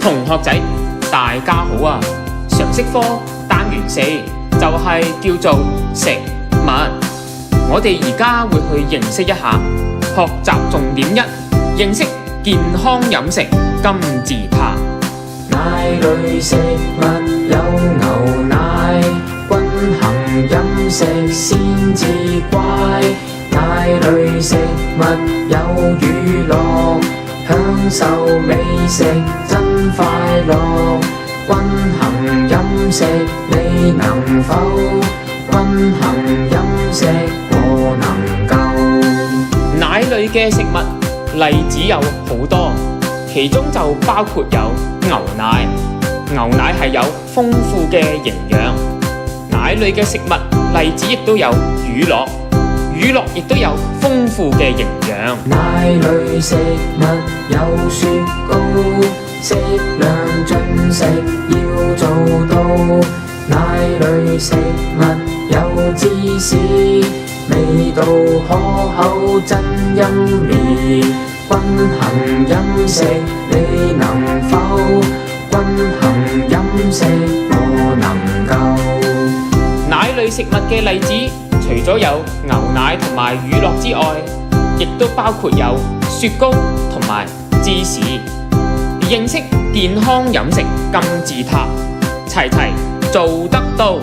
同學仔，大家好啊！常識科單元4就係叫做食物。我哋而家會去認識一下，學習重點1：認識健康飲食金字塔。奶類食物有牛奶，均衡飲食先至乖。奶類食物有娛樂，享受美食真快樂。均衡飲食你能否？均衡飲食我能夠。奶類嘅食物例子有好多，其中就包括有牛奶。牛奶係有豐富嘅營養。奶類嘅食物例子亦都有乳酪。乳酪亦都有豐富嘅營養。奶類食物有雪糕，適量進食要做到。奶類食物有芝士，味道可口真yummy。均衡飲食你能否？均衡飲食我能夠。奶類食物嘅例子除咗有牛奶同埋乳酪之外，亦都包括有雪糕同埋芝士。認識健康飲食金字塔，齊齊做得到。